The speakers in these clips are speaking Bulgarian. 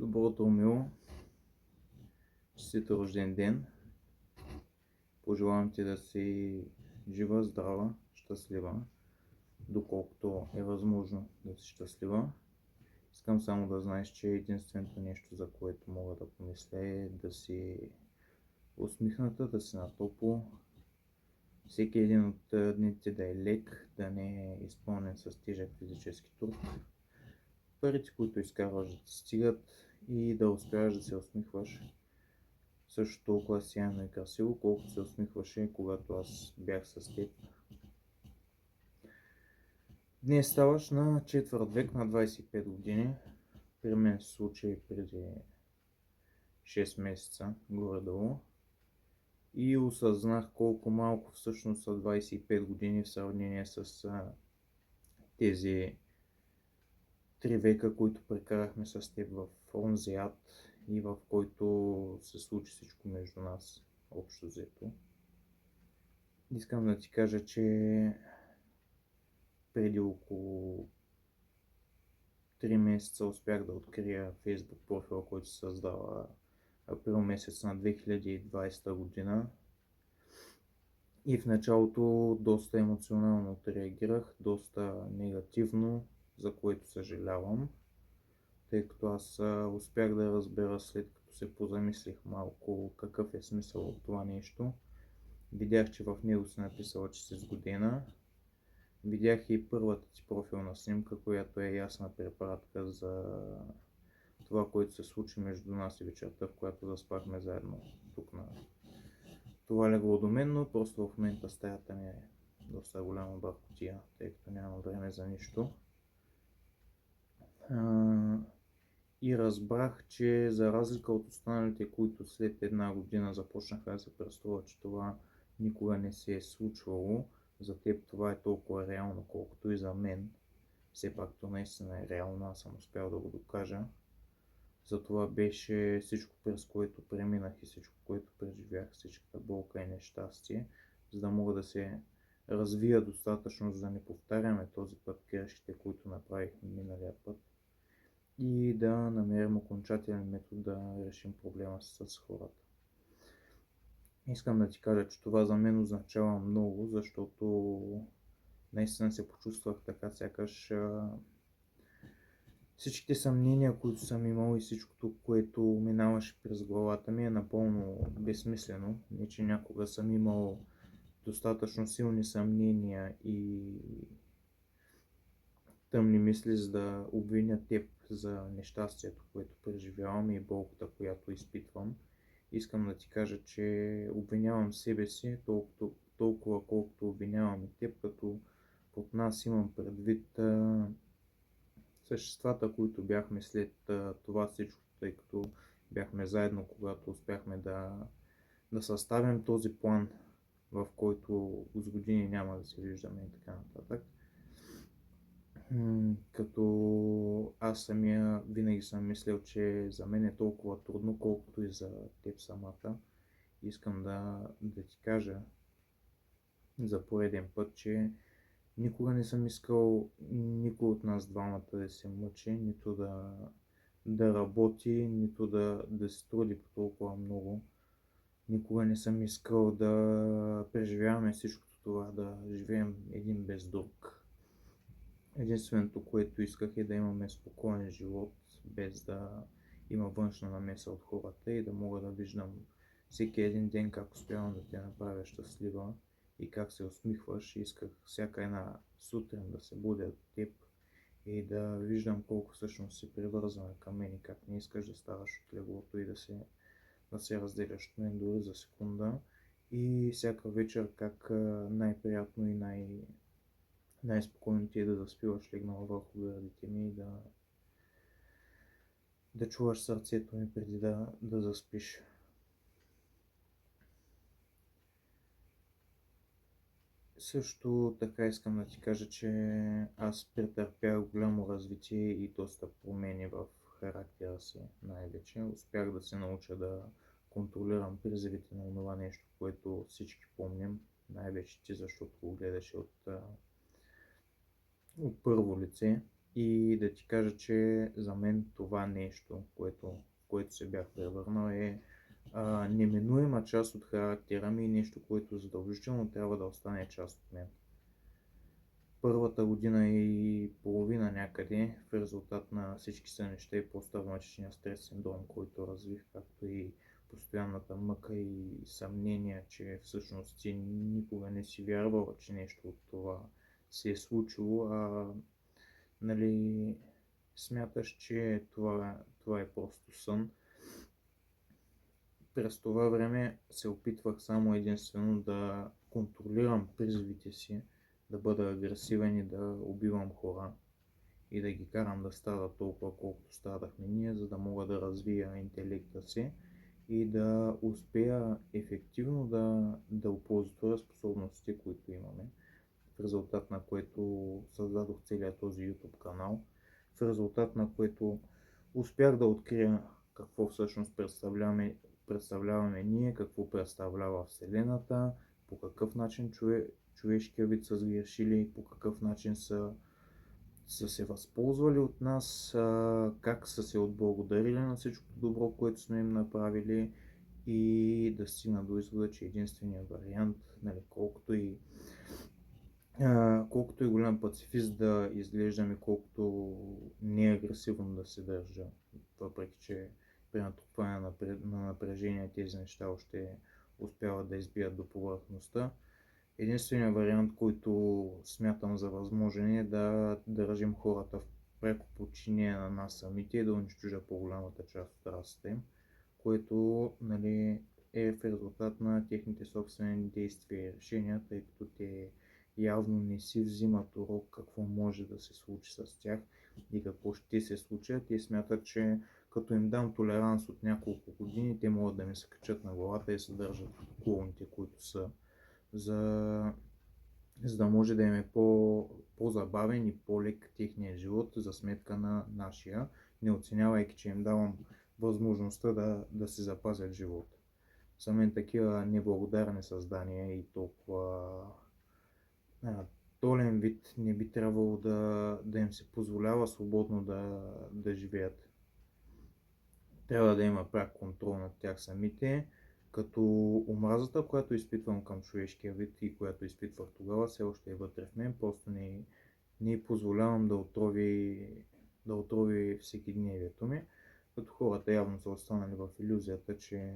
Добро утро, Мило! Честит рожден ден! Пожелавам ти да си жива, здрава, щастлива, доколкото е възможно да си щастлива. Искам само да знаеш, че единственото нещо, за което мога да помисля, е да си усмихната, да си на топло. Всеки един от дните да е лек, да не е изпълнен с тежък физически труд. Парите, които изкарваш, да ти стигат и да успяваш да се усмихваш също толкова сияйно и красиво, колкото се усмихваше, когато аз бях с теб. Днес ставаш на четвърт век, на 25 години. При мен се случи преди 6 месеца, горе-долу. И осъзнах колко малко всъщност са 25 години в сравнение с тези 3 века, които прекарахме с теб в онзи ад и в който се случи всичко между нас, общо взето. Искам да ти кажа, че преди около 3 месеца успях да открия Facebook профил, който се създава април месец на 2020 година. И в началото доста емоционално отреагирах, доста негативно, за което съжалявам, тъй като аз успях да разбера, след като се позамислих малко, какъв е смисъл от това нещо. Видях, че в него си написала, че си сгодена. Видях и първата ти профилна снимка, която е ясна препратка за това, което се случи между нас и вечерта, в която заспахме заедно тук на това легло до мен, но просто в момента стаята ми е доста голяма бъркотия, тъй като нямам време за нищо. И разбрах, че за разлика от останалите, които след една година започнаха да се преструват, че това никога не се е случвало, за теб това е толкова реално, колкото и за мен. Все пак то наистина е реално, аз съм успял да го докажа. Затова беше всичко, през което преминах и всичко, което преживях, всичката болка и нещастие, за да мога да се развия достатъчно, за да не повтаряме този път грешките, които направихме миналия път, и да намерим окончателен метод да решим проблема с хората. Искам да ти кажа, че това за мен означава много, защото наистина се почувствах така, сякаш всичките съмнения, които съм имал, и всичкото, което минаваше през главата ми, е напълно безсмислено. Не, че някога съм имал достатъчно силни съмнения и тъмни мисли, за да обвиня теб за нещастието, което преживявам, и болката, която изпитвам. Искам да ти кажа, че обвинявам себе си толкова колкото обвинявам и теб, като под нас имам предвид съществата, които бяхме след това всичко, тъй като бяхме заедно, когато успяхме да съставим този план, в който с години няма да се виждаме и така нататък. Като аз самия винаги съм мислил, че за мен е толкова трудно, колкото и за теб самата. Искам да ти кажа за пореден път, че никога не съм искал никой от нас двамата да се мъчи, нито да работи, нито да се труди по толкова много. Никога не съм искал да преживяваме всичкото това, да живеем един без друг. Единственото, което исках, е да имаме спокоен живот, без да има външна намеса от хората, и да мога да виждам всеки един ден как успявам да те направя щастлива и как се усмихваш. Исках всяка една сутрин да се будя от теб и да виждам колко всъщност си привързана към мен и как не искаш да ставаш от леглото и да се разделяш от мен дори за секунда. И всяка вечер как най-приятно и най-спокойно ти е да заспиваш легнала върху гърдите ми и да чуваш сърцето ми преди да заспиш. Също така искам да ти кажа, че аз претърпях голямо развитие и доста промени в характера си най-вече. Успях да се науча да контролирам призивите на това нещо, което всички помним, най-вече ти, защото го гледаше от първо лице. И да ти кажа, че за мен това нещо, което се бях превърнал, е неминуема част от характера ми и нещо, което задължително трябва да остане част от мен. Първата година и половина някъде, в резултат на всички сънища и посттравматичния стрес синдром, който развих, както и постоянната мъка и съмнения, че всъщност ти никога не си вярвала, че нещо от това се е случило, нали, смяташ, че това е просто сън. През това време се опитвах само единствено да контролирам призивите си, да бъда агресивен и да убивам хора и да ги карам да страдат толкова, колкото страдахме ние, за да мога да развия интелекта си и да успея ефективно да оползотворя способностите, които имаме, в резултат на което създадох целият този YouTube канал, в резултат на което успях да открия какво всъщност представляваме ние, какво представлява Вселената, по какъв начин човешкия вид са сгрешили, по какъв начин са се възползвали от нас, как са се отблагодарили на всичко добро, което сме им направили, и да стигна до извода, че единственият вариант, нали, колкото и голям пацифист да изглеждам и колкото не агресивно да се държа, въпреки че при натрупване на напрежение тези неща още успяват да избият до повърхността, единственият вариант, който смятам за възможен, е да държим хората в преко подчинение на нас самите и да унищожа по-голямата част от расата им, което, нали, е в резултат на техните собствени действия и решения, тъй като те явно не си взимат урок какво може да се случи с тях и какво ще се случи. Те смятат, че като им дам толеранс от няколко години, те могат да ми се качат на главата и съдържат клоуните, които са, за да може да им е по-забавен и по-лек техния живот за сметка на нашия, не оценявайки, че им давам възможността да си запазят живота. За мен такива неблагодарни създания и толкова толен вид не би трябвало да им се позволява свободно да живеят. Трябва да има пряк контрол над тях самите, като омразата, която изпитвам към човешкия вид и която изпитвах тогава, все още е вътре в мен, просто не позволявам да отрови всекидневието ми, като хората явно са останали в илюзията, че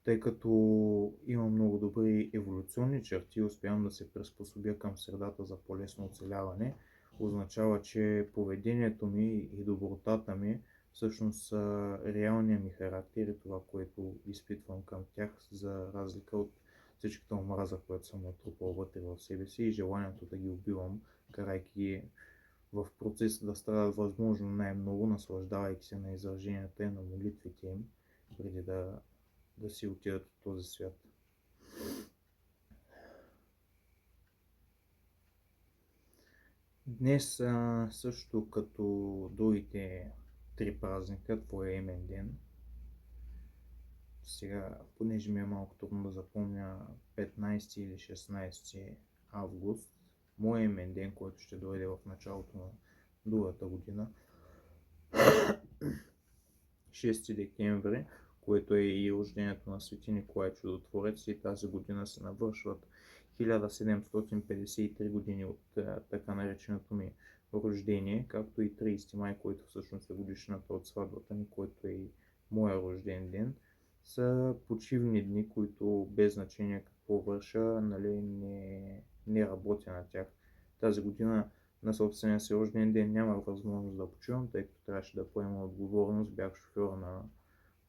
тъй като имам много добри еволюционни черти и успявам да се приспособя към средата за по-лесно оцеляване, означава, че поведението ми и добротата ми всъщност са реалния ми характер и това, което изпитвам към тях, за разлика от всичката омраза, която съм натрупал вътре в себе си и желанието да ги убивам, карайки ги в процеса да страдат възможно най-много, наслаждавайки се на израженията и на молитвите им, преди да си отидат от този свят. Днес също като другите три празника, твоя имен ден, сега, понеже ми е малко трудно да запомня 15 или 16 август, моя имен ден, който ще дойде в началото на другата година, 6 декември, което е и рождението на Свети Николай Чудотворец, и тази година се навършват 1753 години от така нареченото ми рождение, както и 30 май, който всъщност е годишната от сватбата ми, който е и моя рожден ден, са почивни дни, които без значение какво върша, нали, не работя на тях. Тази година на собствения си рожден ден нямах възможност да почивам, тъй като трябваше да поема отговорност, бях шофьор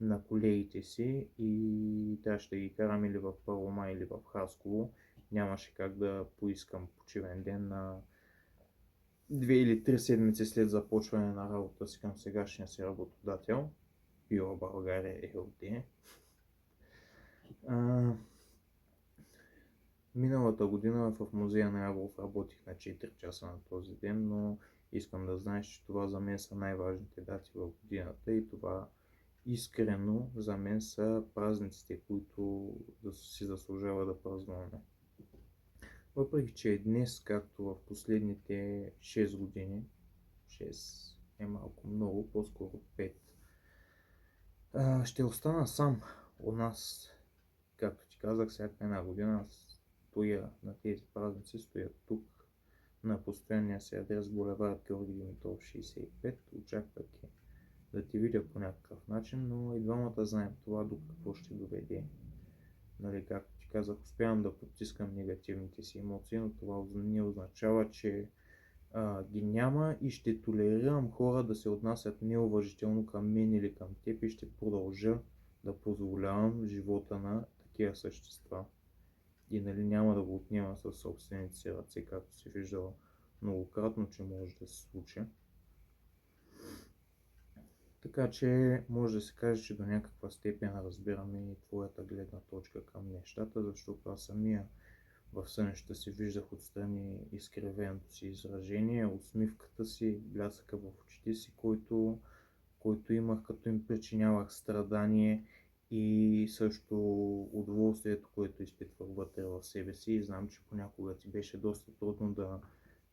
на колегите си и трябваше да ги карам или в Първомай, или в Хасково. Нямаше как да поискам почивен ден на 2 или 3 седмици след започване на работа си към сегашния си работодател, Био България ЕОД. Миналата година в музея на Яворов работих на 4 часа на този ден, но искам да знаеш, че това за мен са най-важните дати в годината и това искрено за мен са празниците, които си заслужава да празнуваме. Въпреки че днес, както в последните 6 6 е малко много, по-скоро 5. Ще остана сам у нас. Както ти казах, всяка една година стоя на тези празници, стоя тук на постоянния си адрес булевард Георги Димитров 65, очаквайки да ти видя по някакъв начин, но и двамата знаем това до какво ще доведе. Нали, както ти казах, успявам да потискам негативните си емоции, но това не означава, че ги няма и ще толерирам хора да се отнасят неуважително към мен или към теб и ще продължа да позволявам живота на такива същества. И нали няма да го отнема със собствените си ръце, както си виждал многократно, че може да се случи. Така че може да се каже, че до някаква степен разбираме и твоята гледна точка към нещата, защото аз самия в сънищата си виждах отстрани изкривеното си изражение, усмивката си, блясъка в очите си, който имах, като им причинявах страдание и също удоволствието, което изпитвах вътре в себе си. И знам, че понякога ти беше доста трудно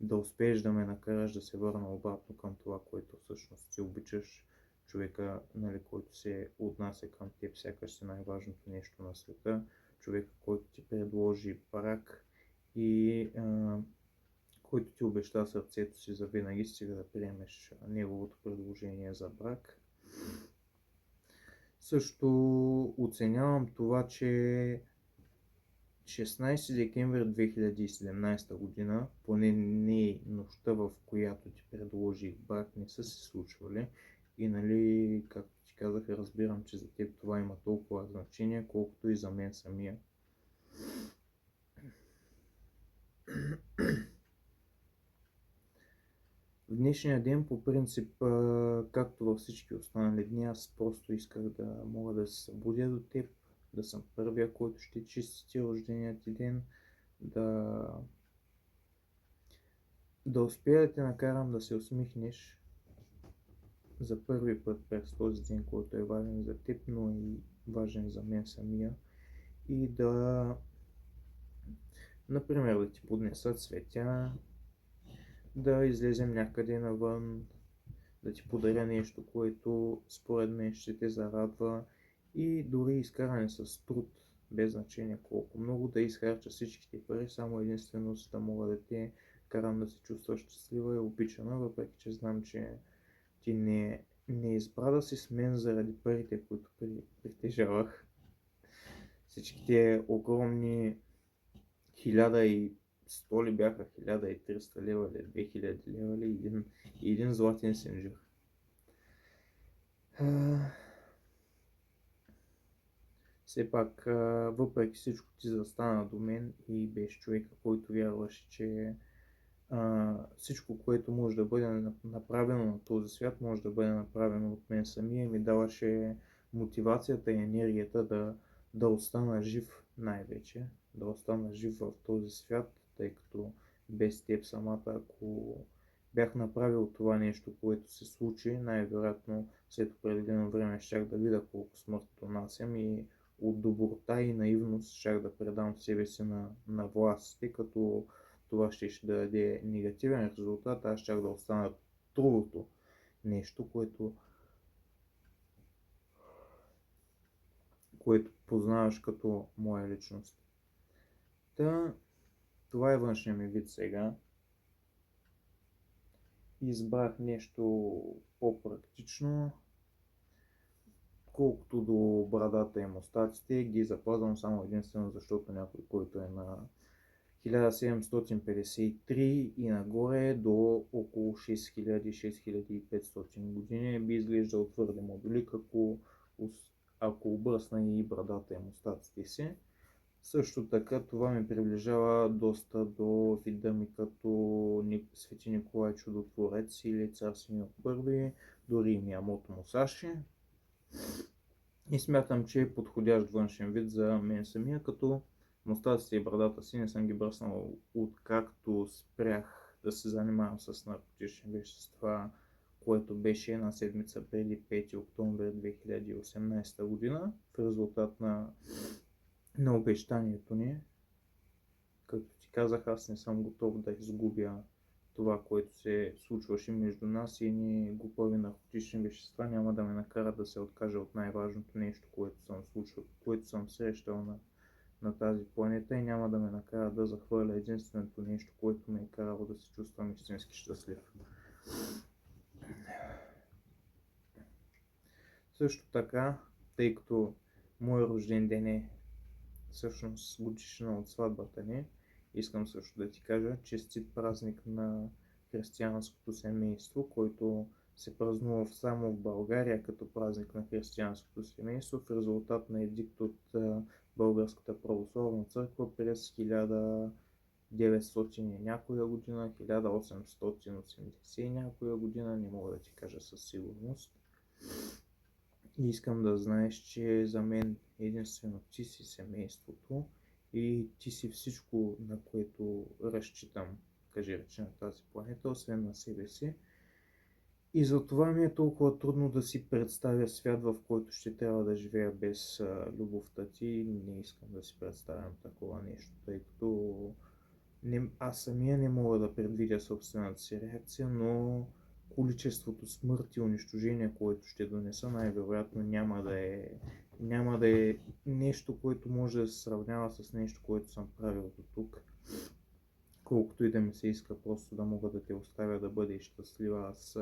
да успееш да ме накараш да се върна обратно към това, което всъщност ти обичаш. Човека, нали, който се отнася към теб, сякаш си най-важното нещо на света. Човека, който ти предложи брак и който ти обеща сърцето си за винаги, стига да приемеш неговото предложение за брак. Също оценявам това, че 16 декември 2017 година, поне не нощта, в която ти предложих брак, не са се случвали. И нали, както ти казах, разбирам, че за теб това има толкова значение, колкото и за мен самия. В днешния ден, по принцип, както във всички останали дни, аз просто исках да мога да се събудя до теб, да съм първия, който ще чисти рождения ти ден, да успея да те накарам да се усмихнеш за първи път през този ден, който е важен за теб, но и важен за мен самия. И да, например, да ти поднеса цветя, да излезем някъде навън, да ти подаря нещо, което според мен ще те зарадва и дори изкаране с труд, без значение колко много, да изхарча всичките пари, само единствено за да мога да те карам да се чувстваш щастлива и обичана, въпреки че знам, че ти не избра да си с мен заради парите, които притежавах. Всичките огромни 1100 ли бяха, 1300 лева или 2000 лева ли, един златен сенжир. Все пак, въпреки всичко, ти застана до мен и беше човека, който вярваше, че всичко, което може да бъде направено на този свят, може да бъде направено от мен самия и ми даваше мотивацията и енергията да остана жив най-вече, да остана жив в този свят, тъй като без теб самата, ако бях направил това нещо, което се случи, най-вероятно след определено време щях да видя колко смърт донасям и от доброта и наивност щях да предам себе си на властите, като това ще даде негативен резултат, аз щях да остана другото нещо, което познаваш като моя личност. Това е външния ми вид сега. Избрах нещо по-практично. Колкото до брадата и мустаците, ги запазвам само единствено, защото някой, който е на 1753 и нагоре до около 6000-6500 години би изглеждал твърде модулик, ако обръсна и брадата и мустаците си. Също така това ми приближава доста до вида ми като Свети Николай Чудотворец или Цар Симеон I, дори и Миямото Мусаши. И смятам, че е подходящ външен вид за мен самия, като мустаците и брадата си не съм ги бръснал откакто спрях да се занимавам с наркотични вещества, което беше една седмица преди 5 октомври 2018 година, в резултат на обещанието ни. Както ти казах, аз не съм готов да изгубя това, което се случваше между нас и едни глупави наркотични вещества няма да ме накара да се откажа от най-важното нещо, което съм срещал на тази планета и няма да ме накара да захвърля единственото нещо, което ме е карало да се чувствам истински щастлив. Също така, тъй като мой рожден ден е всъщност годишна от сватбата ни, искам също да ти кажа честит празник на християнското семейство, който се празнува само в България като празник на християнското семейство в резултат на едикт от Българската православна църква през 1900 и някоя година, 1880 и някоя година, не мога да ти кажа със сигурност. И искам да знаеш, че за мен единствено ти си семейството и ти си всичко, на което разчитам, кажи рече, на тази планета, освен на себе си. И затова ми е толкова трудно да си представя свят, в който ще трябва да живея без любовта ти. Не искам да си представям такова нещо, тъй като аз самия не мога да предвидя собствената си реакция, но количеството смърт и унищожение, което ще донеса, най-вероятно няма да е нещо, което може да се сравнява с нещо, което съм правил до тук. Колкото и да ми се иска просто да мога да те оставя да бъдеш щастлива, аз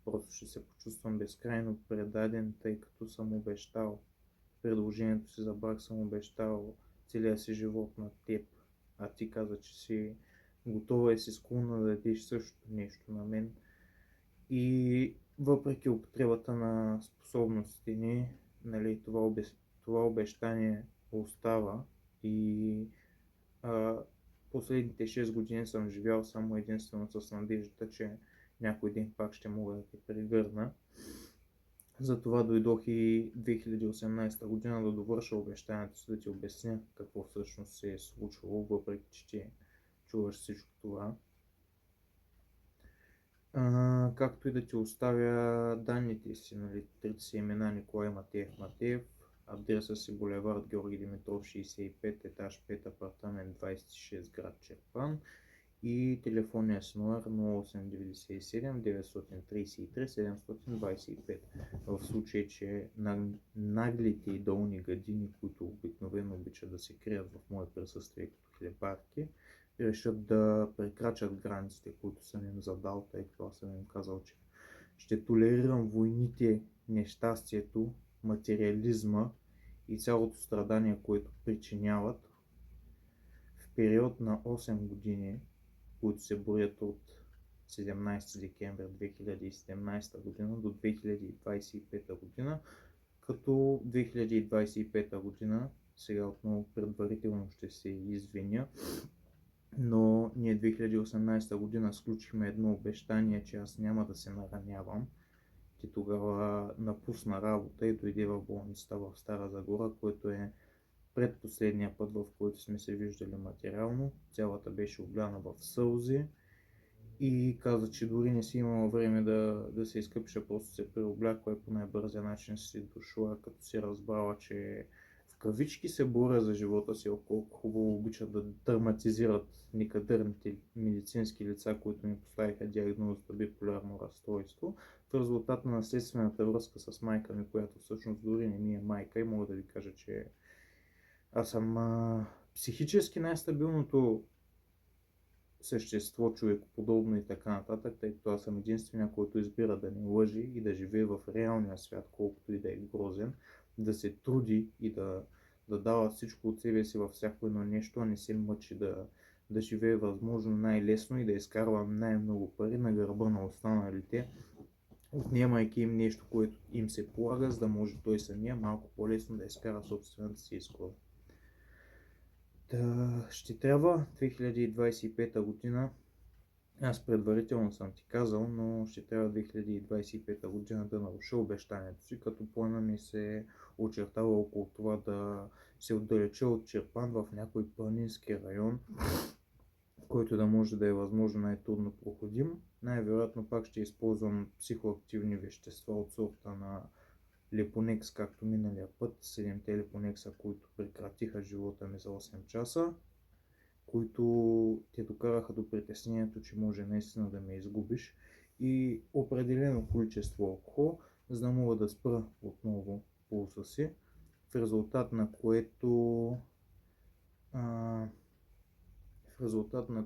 просто ще се почувствам безкрайно предаден, тъй като съм обещал предложението си за брак, съм обещал целия си живот на теб, а ти каза, че си готова и си склонна да дадеш същото нещо на мен. И въпреки употребата на способностите ни, нали, това обещание остава и последните 6 години съм живял само единствено с надеждата, че някой ден пак ще мога да те прегърна. Затова дойдох и 2018 година да довърша обещанието си, да ти обясня какво всъщност се е случвало, въпреки че ти чуваш всичко това. Както и да ти оставя данните си, нали, трите си имена: Николай Матеев Матеев, адреса си булевард Георги Димитров 65, етаж 5, апартамент 26, град Чирпан, и телефонния си номер 0897 933 725. В случай, че наглите и долни гадини, които обикновено обичат да се крият в мое присъствие като хлебарки, решат да прекрачат границите, които съм им задал, тъй като аз съм им казал, че ще толерирам войните, нещастието, материализма и цялото страдание, което причиняват в период на 8 години, които се броят от 17 декември 2017 година до 2025 година, като 2025 година, сега отново предварително ще се извиня, но ние 2018 година сключихме едно обещание, че аз няма да се наранявам. Ти тогава напусна работа и дойде в болницата в Стара Загора, което е предпоследния път, в който сме се виждали материално. Цялата беше обляна в сълзи и каза, че дори не си имала време да се изкъпиш, просто се преоблякла и по най-бързия начин си дошла, като си разбрала, че в кавички се боря за живота си, колко хубаво обичат да драматизират некадърните медицински лица, които ми поставиха диагнозата биполярно разстройство, в резултат на наследствената връзка с майка ми, която всъщност дори не ми е майка, и мога да ви кажа, че аз съм психически най-стабилното същество, човекоподобно и така нататък, тъй като аз съм единствения, който избира да не лъжи и да живее в реалния свят, колкото и да е грозен, да се труди и да дава всичко от себе си във всяко едно нещо, а не се мъчи да живее възможно най-лесно и да изкарва най-много пари на гърба на останалите, отнемайки им нещо, което им се полага, за да може той самия малко по-лесно да изкара собствената си изгода. Ще трябва 2025 година, аз предварително съм ти казал, но ще трябва 2025 година да наруша обещанието си, като плана ми се очертава около това да се отдалеча от Чирпан в някой планински район, който да може да е възможно най-трудно проходим. Най-вероятно пак ще използвам психоактивни вещества от сорта на Лепонекс, както миналия път, 7-те Лепонекса, които прекратиха живота ми за 8 часа. които те докараха до притеснението, че може наистина да ме изгубиш, и определено количество алкохол, за да мога да спра отново пулса си, в резултат на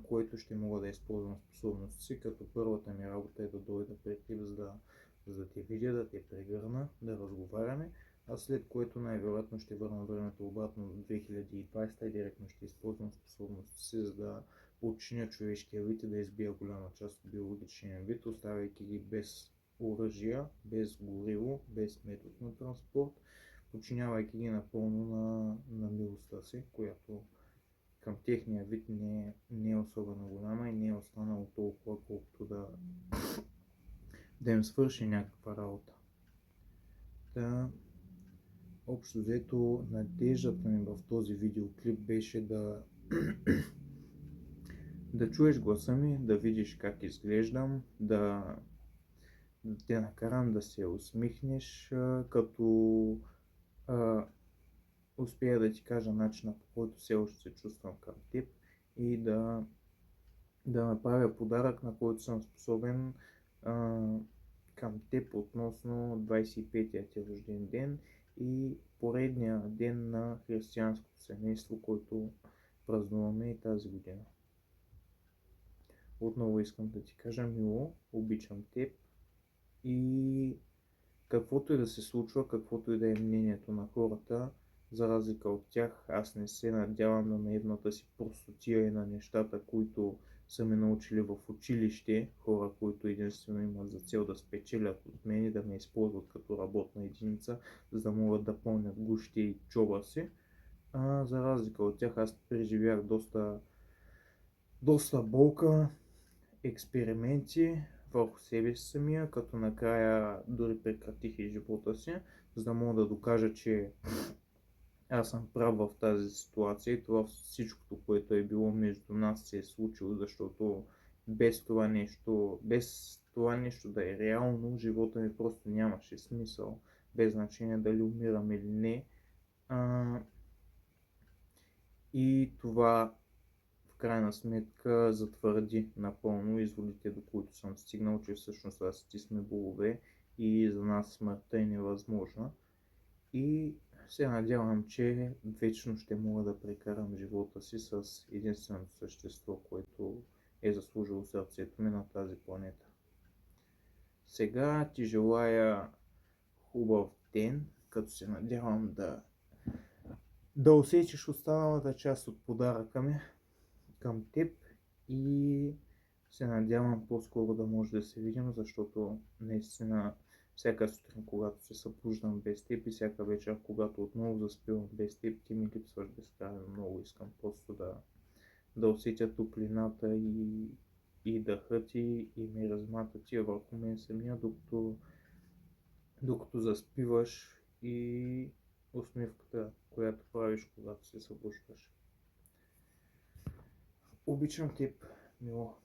което ще мога да използвам способността си, като първата ми работа е да дойда при теб, за да те видя, да те прегърна, да разговаряме, а след което най-вероятно ще върна времето обратно до 2020 и директно ще използвам способността си, за да подчиня човешкия вид и да избия голяма част от биологичния вид, оставяйки ги без оръжия, без гориво, без метод на транспорт, подчинявайки ги напълно на милостта си, която към техния вид не е особено голяма и не е останало толкова, колкото да им свърши някаква работа. Общо взето, надеждата ми в този видеоклип беше да чуеш гласа ми, да видиш как изглеждам, да те накарам да се усмихнеш, като успея да ти кажа начина, по който все още се чувствам към теб, и да направя подарък, на който съм способен към теб относно 25-я ти рожден ден и поредния ден на християнското семейство, който празнуваме и тази година. Отново искам да ти кажа, Мило, обичам теб и каквото и да се случва, каквото и да е мнението на хората, за разлика от тях, аз не се надявам на наивната си простотия и на нещата, които са ме научили в училище, хора, които единствено имат за цел да спечелят от мен и да ме използват като работна единица, за да могат да пълнят гущи и джоба си. За разлика от тях, аз преживях доста болка, експерименти върху себе си самия, като накрая дори прекратих и живота си, за да мога да докажа, че аз съм прав в тази ситуация и това всичкото, което е било между нас, се е случило, защото без това нещо да е реално, живота ми просто нямаше смисъл, без значение дали умирам или не. И това в крайна сметка затвърди напълно изводите, до които съм стигнал, че всъщност аз и ти сме богове и за нас смъртта е невъзможна. И се надявам, че вечно ще мога да прекарам живота си с единственото същество, което е заслужило сърцето ми на тази планета. Сега ти желая хубав ден, като се надявам да усетиш останалата част от подаръка ми към теб и се надявам по-скоро да може да се видим, защото наистина всяка сутрин, когато се събуждам без теб и всяка вечер, когато отново заспивам без теб, ти ми липсваш безкрайно много. Искам просто да усетя топлината и дъха ти и миризмата ти върху мен самия, докато заспиваш, и усмивката, която правиш, когато се събуждаш. Обичам теб, Мило.